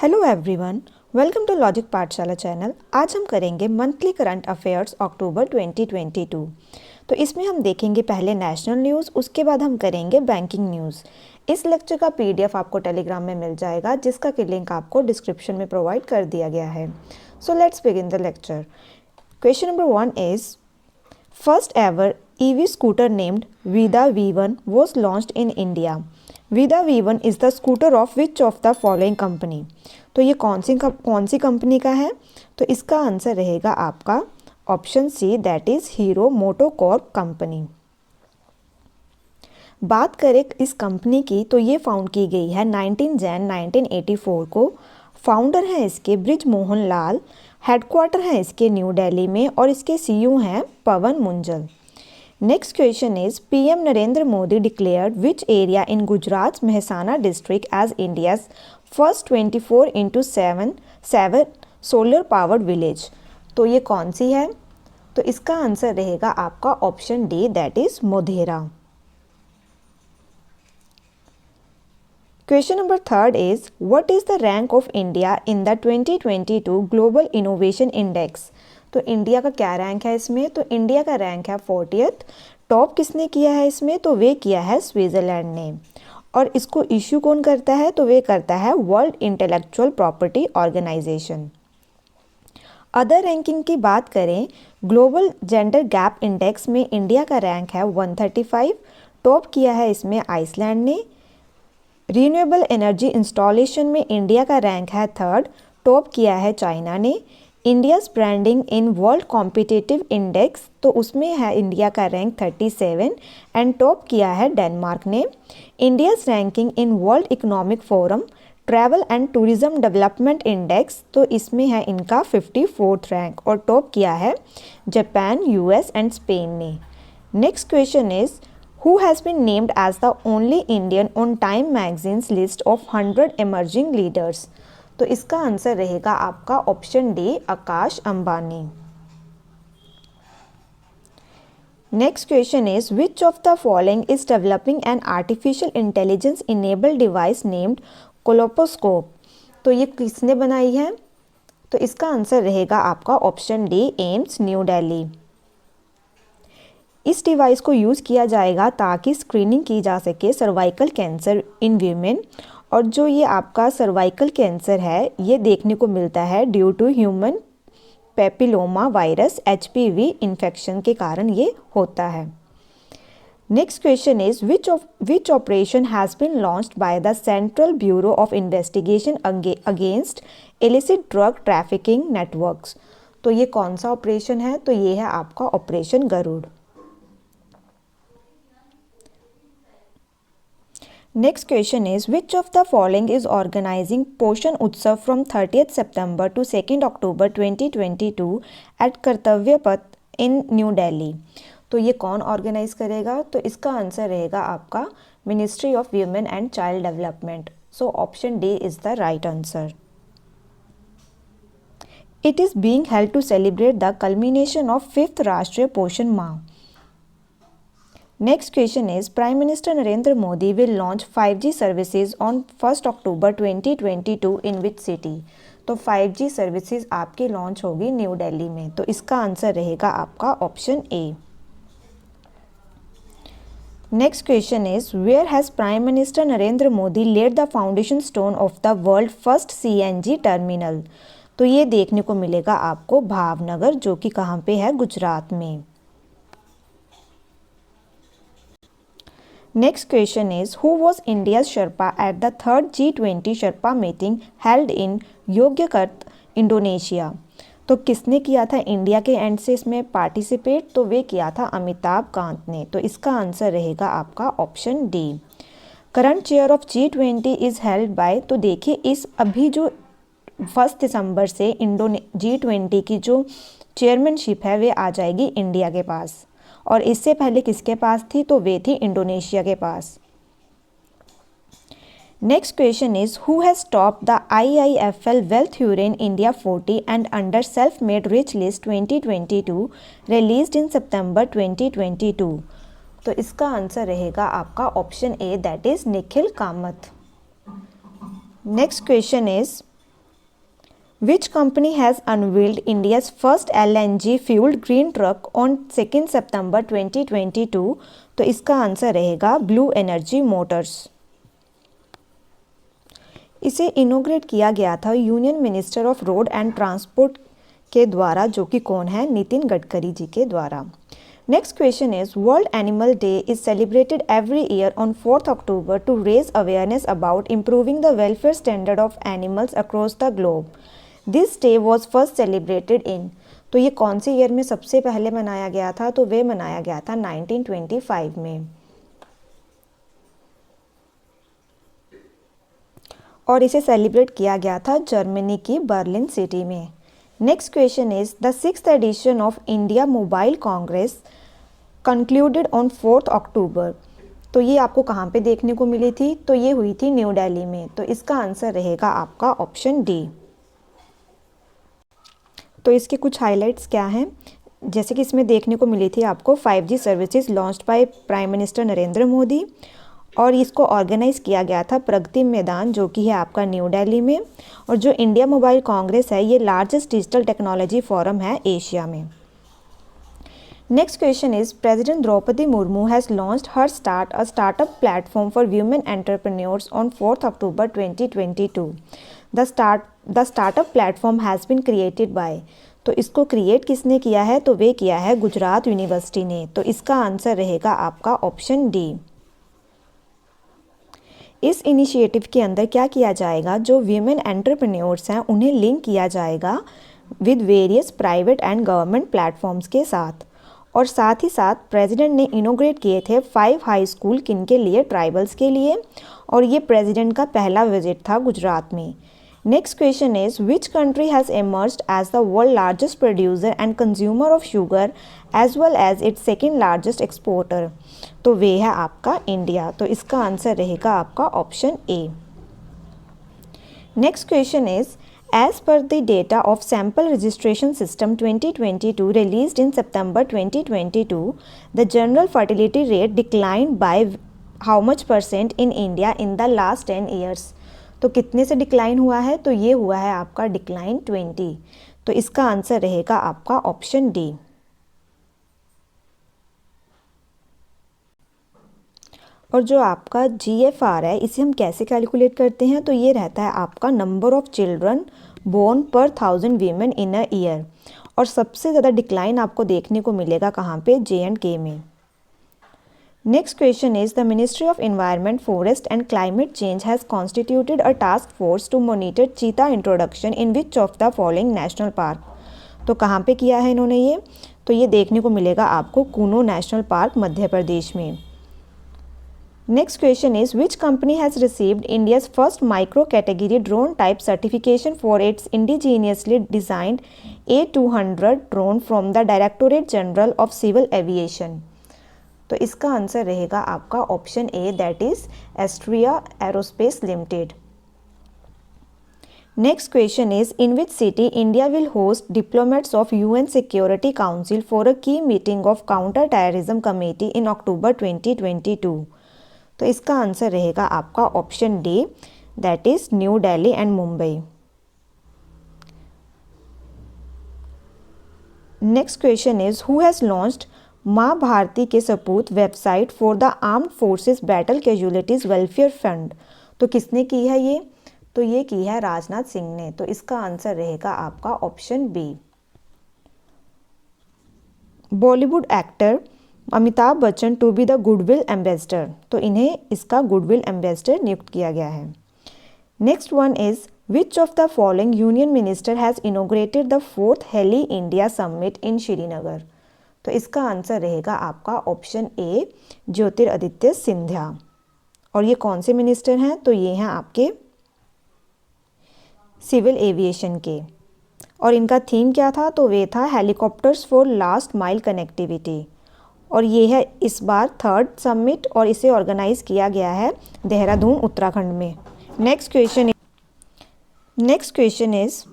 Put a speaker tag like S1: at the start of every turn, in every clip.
S1: Hello everyone, welcome to logic Pathshala channel. आज हम करेंगे मंथली करंट अफेयर्स अक्टूबर 2022। तो इसमें हम देखेंगे पहले नेशनल न्यूज़, उसके बाद हम करेंगे बैंकिंग न्यूज़। इस लेक्चर का पीडीएफ आपको टेलीग्राम में मिल जाएगा, जिसका कि लिंक आपको डिस्क्रिप्शन में प्रोवाइड कर दिया गया है। So let's begin the lecture. Question number 1 is first ever EV scooter named Vida V1 was launched in India. Vida V1 is the scooter of which of the following company? तो ये कौन सी company का है? तो इसका answer रहेगा आपका option C, that is Hero MotoCorp company. बात करें इस कंपनी की तो ये फाउंड की गई है 19 जैन 1984 को। फाउंडर हैं इसके ब्रिज मोहन लाल। हेडक्वार्टर है इसके न्यू दिल्ली में और इसके CEO हैं पवन Munjal. Next question is PM Narendra Modi declared which area in Gujarat's Mehsana district as India's first 24/7 solar powered village. तो ये कौन सी है? तो इसका आंसर रहेगा आपका option D, that is Modhera. Question number 3 is what is the rank of India in the 2022 Global Innovation Index? तो India का क्या रैंक है इसमें? तो इंडिया का रैंक है 40th। टॉप किसने किया है इसमें? तो वे किया है स्विट्ज़रलैंड ने। और इसको इश्यू कौन करता है? तो वे करता है world intellectual property organisation. Other ranking की बात करें, ग्लोबल जेंडर गैप इंडेक्स में इंडिया का रैंक है 135। टॉप किया है इसमें आइसलैंड ने। रिन्यूएबल एनर्जी इंस्टॉलेशन में इंडिया का रैंक है 3rd। टॉप किया है चाइना ने। India's branding in world competitive index, तो उसमें है इंडिया का रैंक 37 एंड टॉप किया है डेनमार्क ने। India's ranking in world economic forum travel and tourism development index, तो इसमें है इनका 54th रैंक और टॉप किया है जापान, US एंड स्पेन ने। Next question is who has been named as the only Indian on Time magazines list of 100 emerging leaders? तो इसका आंसर रहेगा आपका option D, Akash Ambani. Next question is which of the following is developing an artificial intelligence enabled device named colposcope? तो ये किसने बनाई है? तो इसका आंसर रहेगा आपका option D, AIIMS new Delhi. इस डिवाइस को यूज़ किया जाएगा ताकि स्क्रीनिंग की जा सके सर्वाइकल कैंसर इन वीमेन। और जो ये आपका सर्वाइकल कैंसर है ये देखने को मिलता है due to human papilloma virus HPV infection के कारण ये होता है। Next question is which operation has been launched by the central bureau of investigation against illicit drug trafficking networks? तो ये कौन सा ऑपरेशन है? तो ये है आपका operation Garud. Next question is which of the following is organizing Poshan Utsav from 30th September to 2nd October 2022 at कर्तव्य पथ in New Delhi? तो ये कौन ऑर्गेनाइज करेगा? तो इसका आंसर रहेगा आपका ministry of women and child development. So option D is the right answer. It is being held to celebrate the culmination of 5th Rashtriya पोषण माह। Next question is Prime Minister Narendra Modi will launch 5G services on 1st October 2022 in which city? तो 5G services आपकी launch होगी new Delhi में। तो इसका answer रहेगा आपका option A. Next question is where has prime minister Narendra Modi laid the foundation stone of the world first CNG terminal? तो ये देखने को मिलेगा आपको भावनगर, जो कि कहाँ पे है? गुजरात में। Next question is who was India's Sherpa at the 3rd G20 Sherpa meeting held in Yogyakarta, Indonesia? तो किसने किया था इंडिया के एंड से इसमें पार्टिसिपेट? तो वे किया था अमिताभ कांत ने। तो इसका आंसर रहेगा आपका option D. Current chair of G20 is held by, तो देखिए इस अभी जो 1 दिसंबर से G20 की जो चेयरमैनशिप है वे आ जाएगी इंडिया के पास। और इससे पहले किसके पास थी? तो वे थी इंडोनेशिया के पास। Next question is who has top the IIFL wealth Hurun India 40 and under self made rich list 2022 released in September 2022? तो इसका आंसर रहेगा आपका option A, that is Nikhil Kamath. Next question is Which company has unveiled India's first LNG fueled green truck on 2 September 2022? तो इसका answer रहेगा blue energy Motors. इसे इनोग्रेट किया गया था union minister of road and transport के द्वारा, जो कि कौन है, नितिन गडकरी जी के द्वारा। Next question is world animal day is celebrated every year on 4 October to raise awareness about improving the welfare standard of animals across the globe. This day was first celebrated in, तो ये कौन से year में सबसे पहले मनाया गया था, तो वे मनाया गया था 1925 में, और इसे सेलिब्रेट किया गया था जर्मनी की बर्लिन सिटी में। Next question is the 6th edition of India mobile congress concluded on 4 October. तो ये आपको कहाँ पे देखने को मिली थी, तो ये हुई थी न्यू दिल्ली में। तो इसका आंसर रहेगा आपका ऑप्शन डी। तो इसके कुछ हाइलाइट्स क्या हैं, जैसे कि इसमें देखने को मिली थी आपको 5G services launched by prime minister Narendra Modi, और इसको ऑर्गेनाइज किया गया था प्रगति मैदान, जो कि है आपका न्यू दिल्ली में। और जो इंडिया मोबाइल कांग्रेस है, ये लार्जेस्ट डिजिटल टेक्नोलॉजी फोरम है एशिया में। Next question is president Draupadi Murmu has launched her start a startup platform for women entrepreneurs on 4 October 2022। The startup platform has been created by, तो इसको create किसने किया है, तो वे किया है गुजरात यूनिवर्सिटी ने। तो इसका आंसर रहेगा आपका ऑप्शन डी। इस इनिशिएटिव के अंदर क्या किया जाएगा, जो वीमेन एंटरप्रेन्योर्स हैं उन्हें लिंक किया जाएगा with various private and government platforms के साथ। और साथ ही साथ प्रेसिडेंट ने इनोग्रेट किए थे 5 हाई स्कूल किनके लिए, ट्राइबल्स के लिए, और ये प्रेसिडेंट का पहला विजिट था गुजरात में। Next question is which country has emerged as the world largest producer and consumer of sugar as well as its second largest exporter. तो वे है आपका इंडिया। तो इसका आंसर रहेगा आपका option A. Next question is as per the data of sample registration system 2022 released in September 2022, the general fertility rate declined by how much percent in India in the last 10 years. तो कितने से decline हुआ है, तो ये हुआ है आपका डिक्लाइन 20। तो इसका आंसर रहेगा आपका ऑप्शन डी। और जो आपका GFR है, इसे हम कैसे कैलकुलेट करते हैं, तो ये रहता है आपका नंबर ऑफ चिल्ड्रन बोर्न पर 1000 वीमेन इन अ ईयर। और सबसे ज़्यादा डिक्लाइन आपको देखने को मिलेगा कहाँ पे, J&K में। Next question is the ministry of environment, forest and climate change has constituted a task force to monitor cheetah introduction in which of the following national park. तो कहाँ पे किया है इन्होंने ये, तो ये देखने को मिलेगा आपको कूनो नेशनल पार्क मध्य प्रदेश में। Next question is which company has received India's first micro category drone type certification for its indigenously designed A200 drone from the directorate general of civil aviation. तो इसका आंसर रहेगा आपका option A, that is Asteria aerospace limited. Next question is in which city India will host diplomats of UN security council for a key meeting of counter terrorism committee इन अक्टूबर 2022। तो इसका answer रहेगा आपका option D, that is new Delhi and Mumbai. Next question is who has launched माँ भारती के सपूत website for the armed forces battle casualties welfare fund. तो किसने की है ये, तो ये की है राजनाथ सिंह ने। तो इसका आंसर रहेगा आपका option B. Bollywood actor Amitabh Bachchan to be the goodwill ambassador. तो इन्हें इसका गुडविल एम्बेसडर नियुक्त किया गया है। Next one is which of the following union minister has inaugurated the 4th heal India summit in Srinagar. तो इसका आंसर रहेगा आपका ऑप्शन ए, ज्योतिरादित्य सिंधिया। और ये कौन से मिनिस्टर हैं, तो ये हैं आपके सिविल एविएशन के। और इनका थीम क्या था, तो वे था helicopters for last mile connectivity. और ये है इस बार 3rd समिट, और इसे ऑर्गेनाइज किया गया है देहरादून उत्तराखंड में। Next question is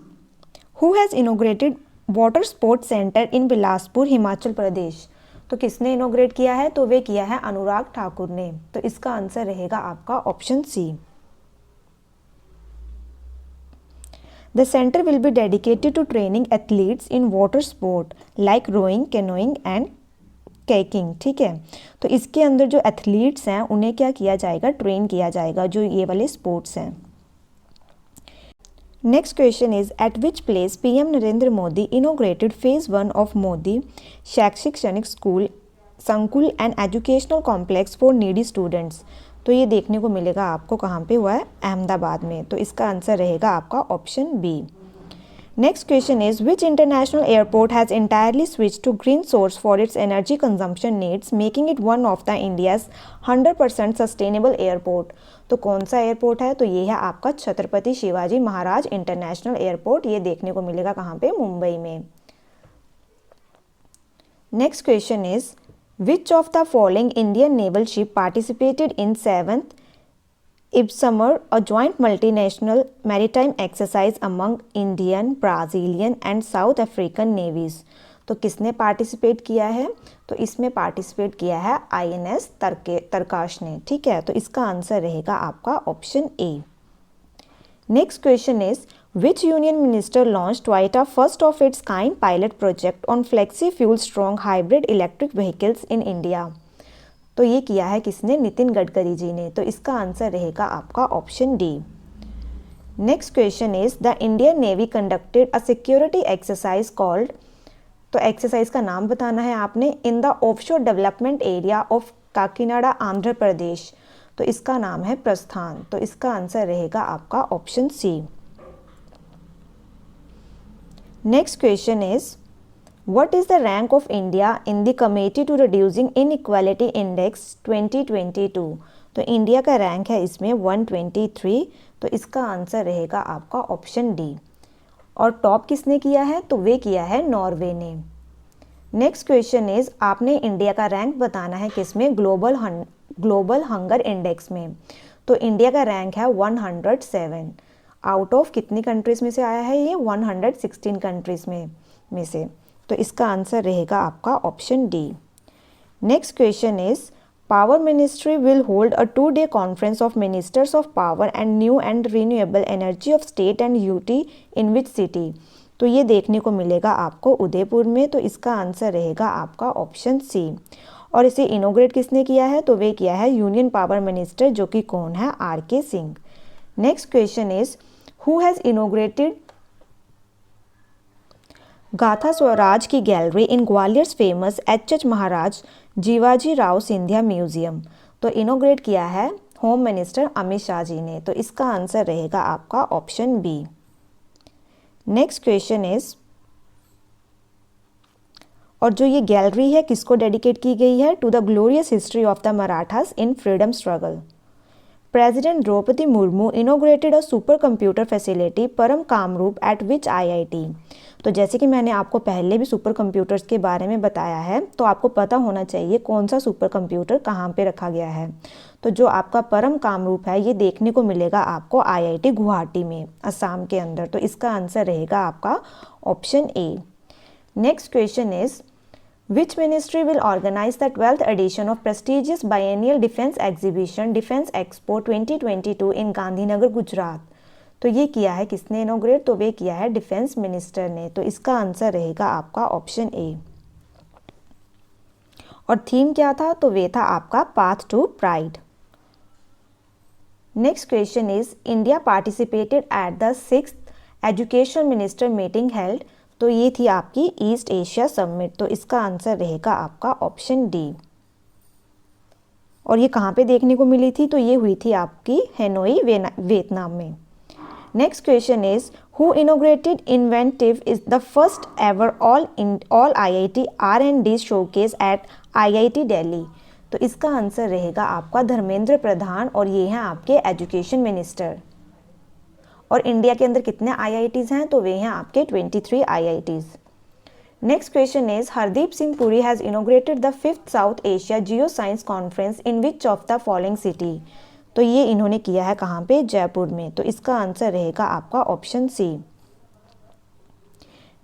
S1: who has inaugurated water sports centre in Bilaspur Himachal Pradesh. तो किसने इनोग्रेट किया है, तो वे किया है अनुराग ठाकुर ने। तो इसका आंसर रहेगा आपका option C. The centre will be dedicated to training athletes in water sport like rowing, canoeing and kayaking. ठीक है, तो इसके अंदर जो एथलीट्स हैं उन्हें क्या किया जाएगा, ट्रेन किया जाएगा, जो ये वाले स्पोर्ट्स हैं। Next question is eight which place PM Narendra Modi inaugurated phase 1 of Modi शैक्षणिक स्कूल संकुल and educational complex for needy students. तो ये देखने को मिलेगा आपको कहाँ पे हुआ है, अहमदाबाद में। तो इसका आंसर रहेगा आपका option B. Next question is which international airport has entirely switch to green source for its energy consumption needs making it one of the India's 100% sustainable airport. तो कौन सा एयरपोर्ट है, तो ये है आपका छत्रपति शिवाजी महाराज इंटरनेशनल एयरपोर्ट। ये देखने को मिलेगा कहाँ पे, मुंबई में। Next question is which of the following Indian naval ship participated in 7th IBSAMR, a joint multinational maritime exercise among Indian, Brazilian and South African navies। तो किसने पार्टिसिपेट किया है, तो इसमें पार्टिसिपेट किया है INS तरकाश ने। ठीक है, तो इसका आंसर रहेगा आपका option A. Next question is which union minister launch ट्वाइटा first of its kind pilot project on flexi fuel strong hybrid electric vehicles in India. तो ये किया है किसने, नितिन गडकरी जी ने। तो इसका आंसर रहेगा आपका option D. Next question is the Indian navy conducted a security exercise called, तो एक्सरसाइज का नाम बताना है आपने, in the offshore development area of Kakinada Andhra Pradesh. तो इसका नाम है प्रस्थान। तो इसका आंसर रहेगा आपका option C. Next question is What is the rank of India in the Committee to Reducing Inequality Index 2022? तो इंडिया का रैंक है इसमें 123। तो इसका आंसर रहेगा आपका ऑप्शन डी। और टॉप किसने किया है, तो वे किया है नॉर्वे ने। नेक्स्ट क्वेश्चन इज आपने इंडिया का रैंक बताना है किसमें, ग्लोबल हंगर इंडेक्स में। तो इंडिया का रैंक है 107। आउट ऑफ कितनी कंट्रीज़ में से आया है ये, 116 कंट्रीज़ में से। तो इसका आंसर रहेगा आपका option D. Next question is power ministry will hold a 2-day conference of ministers of power and new and renewable energy of state and UT in which city. तो ये देखने को मिलेगा आपको उदयपुर में। तो इसका आंसर रहेगा आपका ऑप्शन सी। और इसे इनोग्रेट किसने किया है, तो वे किया है यूनियन पावर मिनिस्टर, जो कि कौन है, RK Singh. Next question is who has inaugurated Gatha Swaraj की gallery in Gwalior's famous HH Maharaj Jivaji Rao Scindia museum. तो इनोग्रेट किया है होम मिनिस्टर अमित शाह जी ने। तो इसका आंसर रहेगा आपका option B. Next question is, और जो ये गैलरी है किसको डेडिकेट की गई है, to the glorious history of the Marathas in freedom struggle. President Draupadi Murmu inaugurated a super computer facility Param Kamrup eight which IIT। तो जैसे कि मैंने आपको पहले भी सुपर कंप्यूटर्स के बारे में बताया है, तो आपको पता होना चाहिए कौन सा सुपर कंप्यूटर कहाँ पे रखा गया है। तो जो आपका परम कामरूप है ये देखने को मिलेगा आपको IIT गुवाहाटी में, असम के अंदर। तो इसका आंसर रहेगा आपका option A. Next question is which ministry will organise the 12th edition of prestigious biennial defence exhibition defence expo 2022 in Gandhinagar Gujarat. तो ये किया है किसने इनोग्रेट, तो वे किया है डिफेंस मिनिस्टर ने। तो इसका आंसर रहेगा आपका ऑप्शन ए। और थीम क्या था, तो वे था आपका path to pride. Next question is India participated at the 6th education minister meeting held. तो ये थी आपकी ईस्ट एशिया समिट। तो इसका आंसर रहेगा आपका ऑप्शन डी। और ये कहाँ पे देखने को मिली थी, तो ये हुई थी आपकी हेनोई वियतनाम में। Next question is who inaugurated inventive is the first ever all IIT R&D showcase at IIT Delhi. तो इसका आंसर रहेगा आपका धर्मेंद्र प्रधान, और ये हैं आपके एजुकेशन मिनिस्टर। और इंडिया के अंदर कितने IITs हैं, तो वे हैं आपके 23 IITs। Next question is Hardeep Singh Puri has inaugurated the 5th south Asia geo science conference in which of the following city. तो ये इन्होंने किया है कहाँ पे, जयपुर में। तो इसका आंसर रहेगा आपका option C.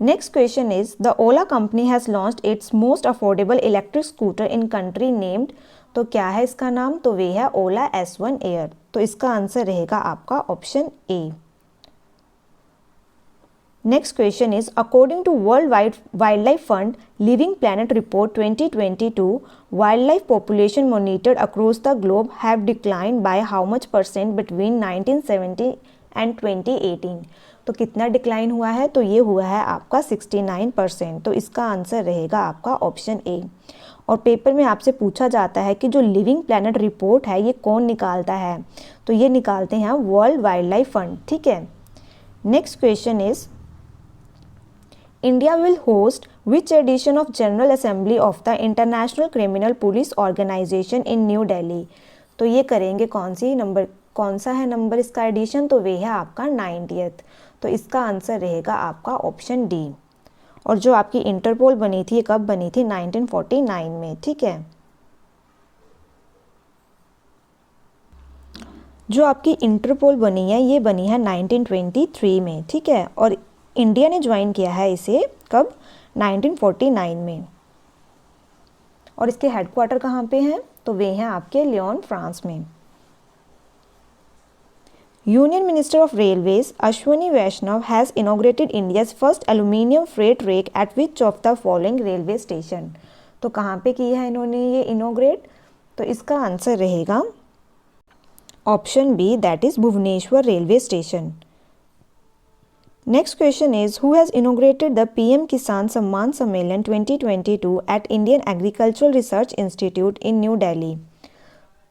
S1: Next question is the Ola company has launched its most affordable electric scooter in country named. तो क्या है इसका नाम, तो वे है ओला S1 एयर। तो इसका आंसर रहेगा आपका option A. Next question is according to world wild life fund living planet report 2022 wild life population monitored across the globe have decline by how much % between 1970 and 2018। तो कितना decline हुआ है? तो ये हुआ है आपका 69%। तो इसका आंसर रहेगा आपका ऑप्शन ए। और पेपर में आपसे पूछा जाता है कि जो लिविंग प्लैनेट रिपोर्ट है ये कौन निकालता है? तो ये निकालते हैं वर्ल्ड वाइल्ड लाइफ फंड, ठीक है। Next question is India will host which edition of general assembly of the international criminal police organisation in new Delhi. तो ये करेंगे कौन सा है नंबर इसका एडिशन? तो वे है आपका 90th। तो इसका आंसर रहेगा आपका ऑप्शन डी। और जो आपकी इंटरपोल बनी थी, कब बनी थी? 1949 में, ठीक है। जो आपकी इंटरपोल बनी है ये बनी है 1923 में, ठीक है। और इंडिया ने ज्वाइन किया है इसे कब? 1949 में। और इसके हेडक्वार्टर कहाँ पे हैं? तो वे हैं आपके लियोन, फ्रांस में। Union Minister of Railways Ashwini Vaishnav has inaugurated India's first aluminium freight rake at which of the following railway station? तो कहाँ पे किया है इन्होंने ये इनोग्रेट? तो इसका आंसर रहेगा option B, that is Bhubaneswar railway station. Next question is who has inaugurated the PM Kisan Samman Sammelan 2022 at Indian agricultural research institute in new Delhi.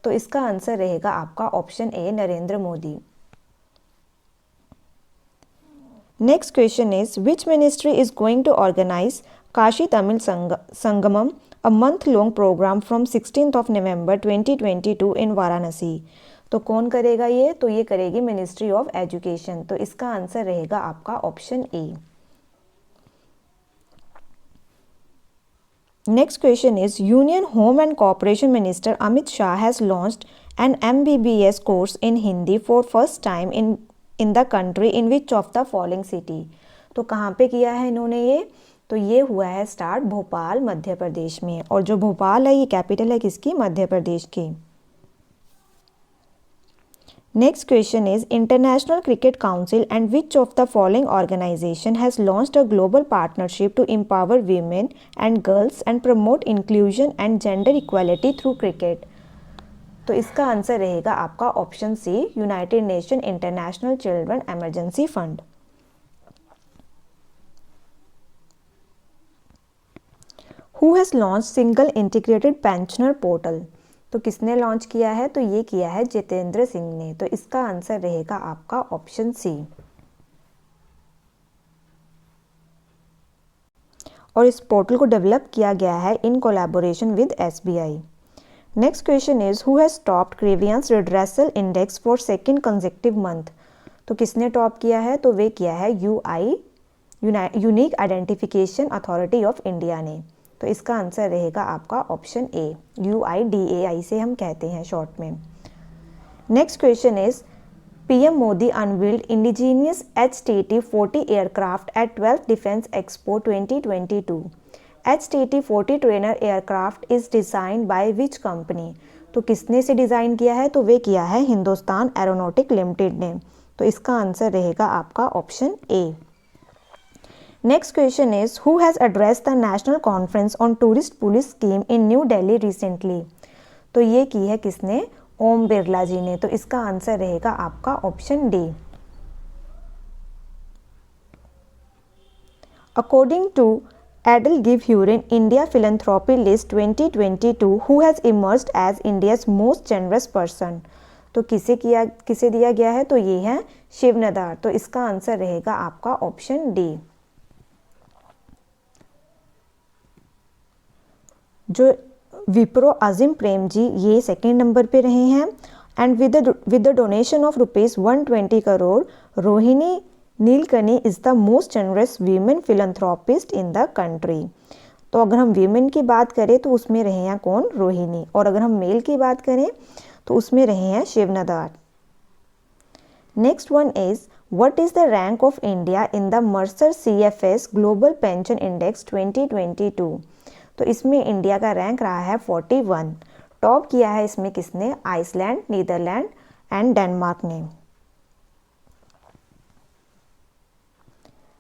S1: तो इसका आंसर रहेगा आपका option A, Narendra Modi. Next question is which ministry is going to organize Kashi Tamil Sangamam, a month-long program from 16th of November 2022 in Varanasi? तो कौन करेगा ये? तो ये करेगी मिनिस्ट्री ऑफ एजुकेशन। तो इसका आंसर रहेगा आपका option A. Next question is union home and corporation minister Amit Shah has launched N MBBS course in Hindi for first time in the country in which of the following city. तो कहाँ पे किया है इन्होंने ये? तो ये हुआ है स्टार्ट भोपाल, मध्य प्रदेश में। और जो भोपाल है ये कैपिटल है किसकी? मध्य प्रदेश की। Next question is international cricket council and which of the following organisation has launched a global partnership to empower women and girls and promote inclusion and gender equality through cricket. तो इसका answer रहेगा आपका option C, United Nation International Children Emergency Fund. Who has launch single integrated pensioner portal? तो किसने launch किया है? तो ये किया है जितेंद्र सिंह ने। तो इसका आंसर रहेगा आपका ऑप्शन सी। और इस पोर्टल को डेवलप किया गया है in collaboration with SBI। Next question is who has topped grievance redressal index for second consecutive month? तो किसने टॉप किया है? तो वे किया है unique identification authority of India ने। तो इसका आंसर रहेगा आपका ऑप्शन ए, UIDAI से हम कहते हैं शॉर्ट में। Next question is PM Modi unveiled indigenous HTT-40 aircraft at 12th defence expo 2022। HTT-40 trainer aircraft is designed by which company? तो किसने से डिज़ाइन किया है? तो वे किया है हिंदुस्तान एरोनॉटिक लिमिटेड ने। तो इसका आंसर रहेगा आपका option A. Next question is who has address the national conference on tourist police scheme in new Delhi recently? तो ये की है किसने? ओम बिरला जी ने। तो इसका आंसर रहेगा आपका option D. According to Edelgivuren India Philanthropy List 2022 who has emerged as India's most generous person? तो किसे दिया गया है? तो ये है शिव नदार। तो इसका आंसर रहेगा आपका ऑप्शन डी। जो विप्रो अजीम प्रेम जी ये सेकेंड नंबर पे रहे हैं and with the donation of ₹120 crore Rohini Nilekani is the most generous women philanthropist in the country. तो अगर हम वीमेन की बात करें तो उसमें रहे हैं कौन? रोहिणी। और अगर हम मेल की बात करें तो उसमें रहे हैं Shiv Nadar. Next one is what is the rank of India in the Mercer CFS global pension index 2022? तो इसमें इंडिया का रैंक रहा है 41। टॉप किया है इसमें किसने? आइसलैंड, नीदरलैंड एंड डेनमार्क ने।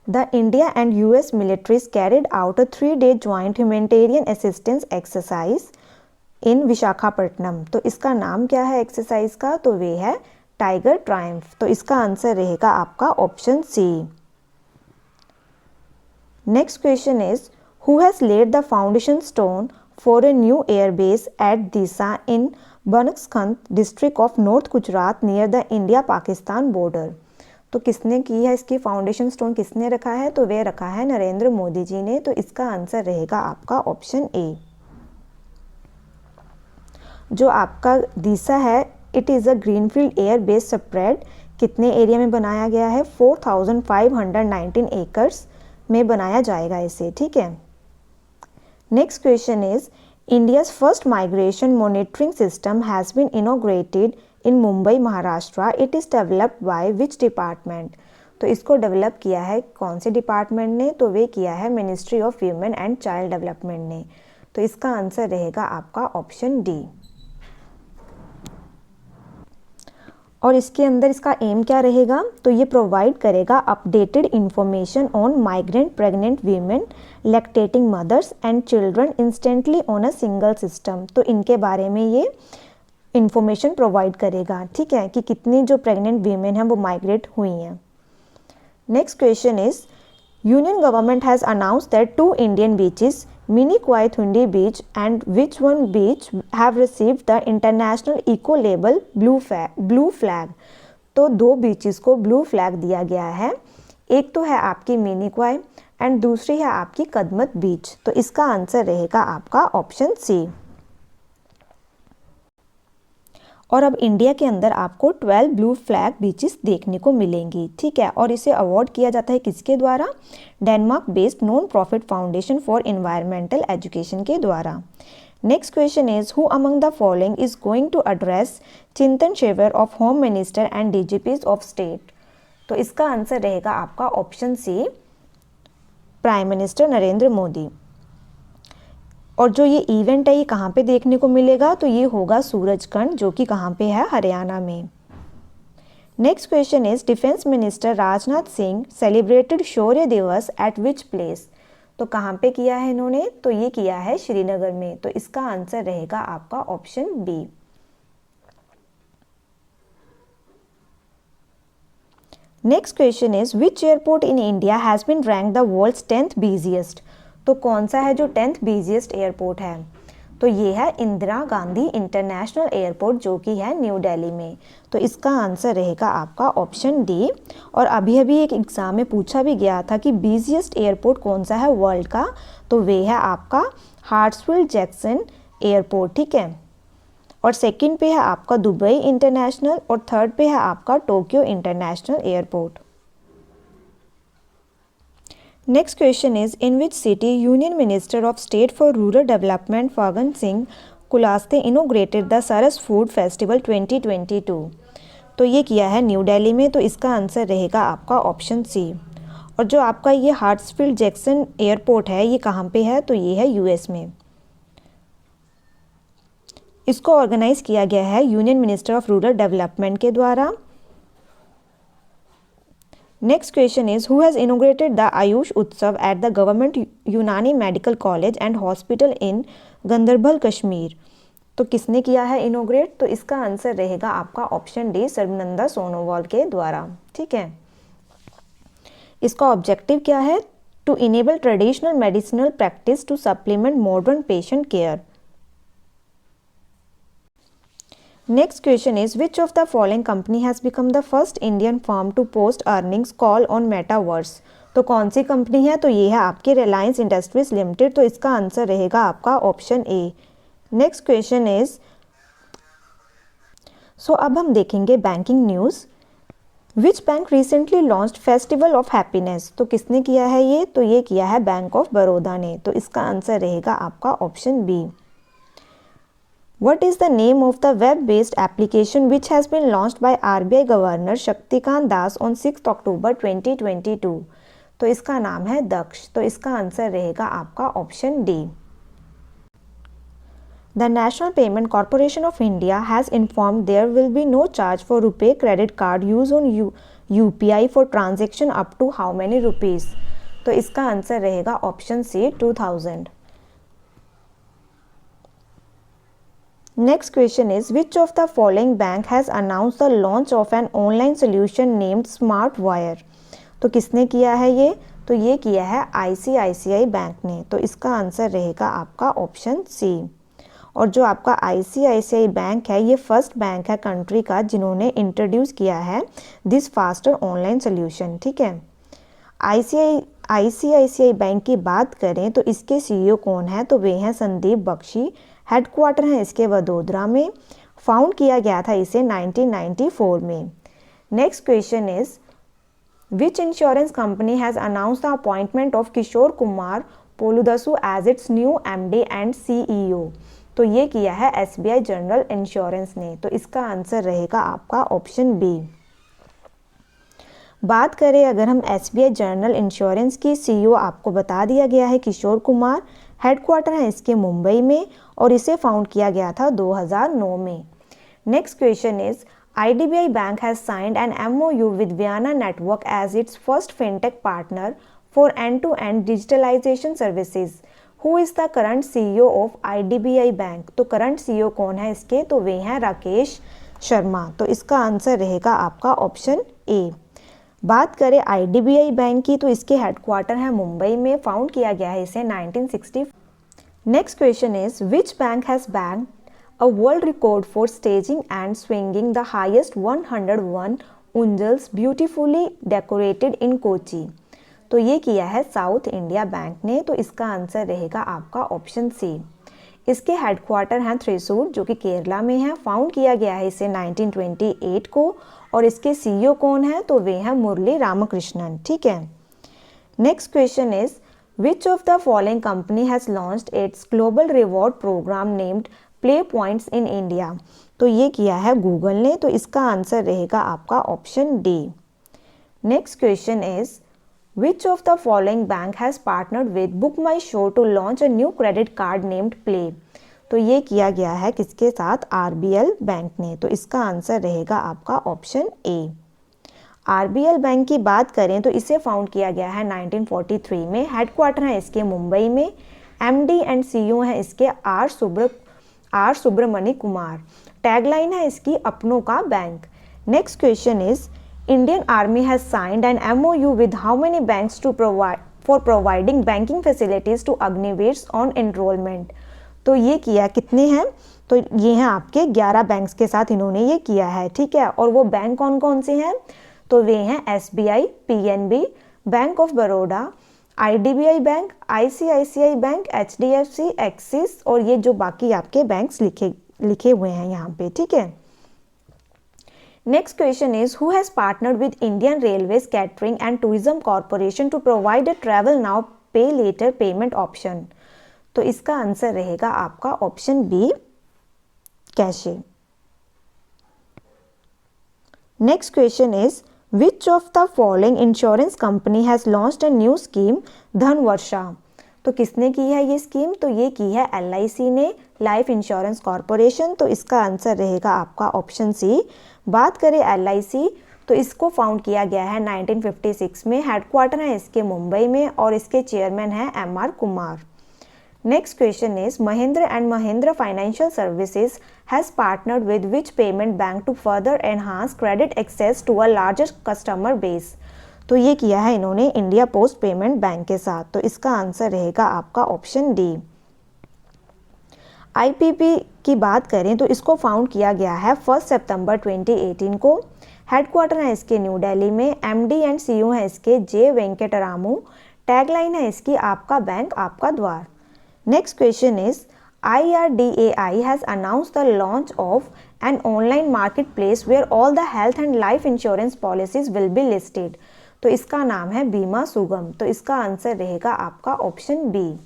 S1: The India and US militaries carried out a 3-day joint humanitarian assistance exercise in Visakhapatnam. तो इसका नाम क्या है एक्सरसाइज का? तो वे है टाइगर ट्रायम्फ। तो इसका आंसर रहेगा आपका option C. Next question is who has laid the foundation stone for a new airbase at Deesa in Banaskantha district of north Gujarat near the India Pakistan border. तो किसने की है इसकी फाउंडेशन स्टोन किसने रखा है? तो वे रखा है नरेंद्र मोदी जी ने। तो इसका आंसर रहेगा आपका ऑप्शन ए। जो आपका दिशा है it is a greenfield air base spread कितने एरिया में बनाया गया है? 4519 एकर्स में बनाया जाएगा इसे, ठीक है। Next question is India's first migration monitoring system has been inaugurated in Mumbai Maharashtra. It is developed by which department. तो इसको डेवलप किया है कौन से डिपार्टमेंट ने? तो वे किया है ministry of human and child development ने। तो इसका आंसर रहेगा आपका ऑप्शन डी। और इसके अंदर इसका एम क्या रहेगा? तो ये प्रोवाइड करेगा updated information on migrant pregnant women lactating mothers and children instantly on a single system. तो इनके बारे में ये इंफॉर्मेशन प्रोवाइड करेगा, ठीक है, कि कितनी जो प्रेग्नेंट वीमेन हैं वो माइग्रेट हुई हैं। Next question is union government has announced that 2 Indian beaches Minicoy Thundi Beach and which one beach have received the international eco label blue flag। तो 2 बीचेस को ब्लू फ्लैग दिया गया है। एक तो है आपकी मिनीक्वाय एंड दूसरी है आपकी कदमत बीच। तो इसका आंसर रहेगा आपका ऑप्शन सी। और अब इंडिया के अंदर आपको 12 ब्लू फ्लैग बीचेस देखने को मिलेंगी, ठीक है। और इसे अवार्ड किया जाता है किसके द्वारा? Denmark based non profit foundation for environmental education के द्वारा। Next question is who among the following is going to address Chintan Shivir of home minister and DGPs of state. तो इसका आंसर रहेगा आपका option C, prime minister Narendra Modi. और जो ये event है ये कहाँ पे देखने को मिलेगा? तो ये होगा सूरजकुंड, जो कि कहाँ पे है? हरियाणा में। Next question is defence minister Rajnath Singh celebrated Shaurya Diwas at which place. तो कहाँ पे किया है इन्होंने? तो ये किया है श्रीनगर में। तो इसका आंसर रहेगा आपका option B. Next question is which airport in India has been ranked the world's 10th busiest. तो कौन सा है जो 10th बिजिएस्ट एयरपोर्ट है? तो ये है इंदिरा गांधी इंटरनेशनल एयरपोर्ट, जो कि है न्यू दिल्ली में। तो इसका आंसर रहेगा आपका ऑप्शन डी। और अभी अभी एक एग्जाम में पूछा भी गया था कि बिजिएस्ट एयरपोर्ट कौन सा है वर्ल्ड का? तो वे है आपका हार्ट्सफील्ड जैक्सन एयरपोर्ट, ठीक है। और सेकंड पे है आपका दुबई इंटरनेशनल और थर्ड पे है आपका Tokyo international airport. Next question is in which city union minister of state for rural development Faggan Singh Kulaste inaugurated the Saras food festival 2022। तो ये किया है न्यू दिल्ली में। तो इसका आंसर रहेगा आपका ऑप्शन सी। और जो आपका ये हार्ट्सफील्ड जैक्सन एयरपोर्ट है ये कहाँ पे है? तो ये है यूएस में। इसको ऑर्गेनाइज किया गया है union minister of rural development के द्वारा। Next question is who has inaugurated the Ayush उत्सव एट द गवर्नमेंट यूनानी medical college and hospital in Ganderbal Kashmir. तो किसने किया है इनोग्रेट? तो इसका आंसर रहेगा आपका ऑप्शन डी, सर्बानंद सोनोवाल के द्वारा, ठीक है। इसका ऑब्जेक्टिव क्या है? To enable traditional medicinal practice to supplement modern patient care. Next question is which of the following company has become the first Indian firm to post earnings call on Metaverse। तो कौन सी company है? तो ये है आपकी Reliance industries limited. तो इसका answer रहेगा आपका option A. Next question is अब हम देखेंगे banking news. Which bank recently launched festival of happiness. तो किसने किया है ये? तो ये किया है बैंक ऑफ बड़ौदा ने। तो इसका आंसर रहेगा आपका option B. What is the name of the web-based application which has been launched by RBI Governor Shaktikant Das on 6th October 2022? तो इसका नाम है दक्ष। तो इसका आंसर रहेगा आपका option D. The National Payment Corporation of India has informed there will be no charge for RuPay credit card use on UPI for transaction up to how many rupees? तो इसका आंसर रहेगा option C 2000। Next question is which of the following bank has announce the launch of an online solution named smart wire? तो किसने किया है ये? तो ये किया है ICICI बैंक ने। तो इसका आंसर रहेगा आपका ऑप्शन सी। और जो आपका ICICI बैंक है ये फर्स्ट बैंक है कंट्री का जिन्होंने इंट्रोड्यूस किया है दिस फास्टर ऑनलाइन सोल्यूशन। ठीक है, ICICI बैंक की बात करें तो इसके CEO कौन है? तो वे हैं संदीप बख्शी। हेडक्वार्टर है इसके वडोदरा में। फाउंड किया गया था इसे 1994 में। Next question is which insurance company has announce the appointment of Kishore Kumar Poludasu as its new MD and CEO? तो ये किया है SBI जनरल इंश्योरेंस ने। तो इसका आंसर रहेगा आपका ऑप्शन बी। बात करें अगर हम SBI जनरल इंश्योरेंस की CEO आपको बता दिया गया है किशोर कुमार। हेडक्वार्टर है इसके मुंबई में और इसे फाउंड किया गया था 2009 में। Next question is IDBI bank has signed an MOU with Vayana network as its first fintech partner for end-to-end digitalisation services. Who is the current CEO of IDBI bank? तो करंट CEO कौन है इसके? तो वे हैं राकेश शर्मा। तो इसका आंसर रहेगा आपका ऑप्शन ए। बात करें IDBI बैंक की तो इसके हेडक्वार्टर है मुंबई में। फाउंड किया गया है इसे 1960। Next question is which bank has bagged a world record for staging and swinging the highest 101 oonjals beautifully decorated in Kochi? तो ये किया है साउथ इंडिया बैंक ने। तो इसका आंसर रहेगा आपका ऑप्शन सी। इसके हेडक्वार्टर हैं थ्रिसूर जो कि केरला में है। फाउंड किया गया है इसे 1928 को और इसके CEO कौन है? तो वे हैं मुरली रामकृष्णन। ठीक है, next question is which of the following company has launched its global reward programme named play points in India? तो ये किया है गूगल ने। तो इसका आंसर रहेगा आपका option D. Next question is Which of the following bank has partnered with Book My Show to launch a new credit card named Play? तो ये किया गया है किसके साथ? RBL बैंक ने। तो इसका आंसर रहेगा आपका ऑप्शन ए। RBL बैंक की बात करें तो इसे फाउंड किया गया है 1943 में। हेडक्वार्टर है इसके मुंबई में। MD एंड CEO है इसके आर सुब्रमण्य कुमार। टैगलाइन है इसकी अपनों का bank. Next question is Indian Army has signed an MOU with how many banks to provide for providing banking facilities to Agniveers on enrollment? तो ये किया कितने हैं? तो ये हैं आपके 11 बैंक्स के साथ इन्होंने ये किया है। ठीक है, और वो बैंक कौन कौन से हैं? तो वे हैं SBI, PNB, bank of Baroda, IDBI bank, ICICI bank, HDFC, axis और ये जो बाकी आपके बैंक्स लिखे हुए हैं यहाँ पे। ठीक है, next question is who has partnered with Indian railways catering and tourism corporation to provide a travel now pay later payment option? तो इसका आंसर रहेगा आपका option B CASHe. Next question is which of the following insurance company has launched a new scheme Dhanvarsha? तो किसने की है ये scheme? तो ये की है LIC ने, लाइफ इंश्योरेंस कॉर्पोरेशन। तो इसका आंसर रहेगा आपका ऑप्शन सी। बात करें LIC तो इसको फाउंड किया गया है 1956 में। हेडक्वार्टर है इसके मुंबई में और इसके चेयरमैन हैं MR Kumar. Next question is Mahindra and Mahindra financial services has partnered with which payment bank to further enhance credit access to a larger customer base? तो ये किया है इन्होंने इंडिया पोस्ट पेमेंट बैंक के साथ। तो इसका आंसर रहेगा आपका ऑप्शन डी। IPP की बात करें तो इसको फाउंड किया गया है 1 सितंबर 2018 को। हेडक्वार्टर है इसके न्यू दिल्ली में। MD एंड CEO है इसके J वेंकटरामू। टैगलाइन है इसकी आपका बैंक आपका द्वार। Next question is IRDAI has announce the launch of an online market place where all the health and life insurance policies will be listed. तो इसका नाम है बीमा सुगम। तो इसका आंसर रहेगा आपका ऑप्शन बी।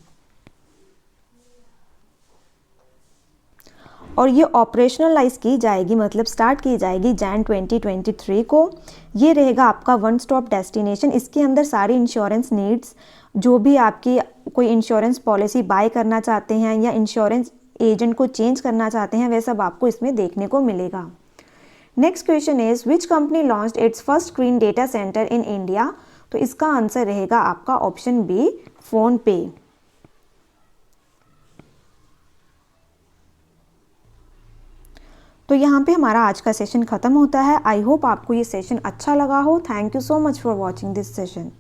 S1: और ये ऑपरेशनलाइज की जाएगी मतलब स्टार्ट की जाएगी जैन 2023 को। ये रहेगा आपका वन स्टॉप डेस्टिनेशन। इसके अंदर सारी इंश्योरेंस नीड्स जो भी आपकी कोई इंश्योरेंस पॉलिसी बाय करना चाहते हैं या इंश्योरेंस एजेंट को चेंज करना चाहते हैं वह सब आपको इसमें देखने को मिलेगा। Next question is which company launched it's first screen data centre in India. तो इसका आंसर रहेगा आपका ऑप्शन बी, फोन पे। तो यहाँ पे हमारा आज का सेशन खत्म होता है। आई होप आपको ये सेशन अच्छा लगा हो। Thank you so much for watching this session.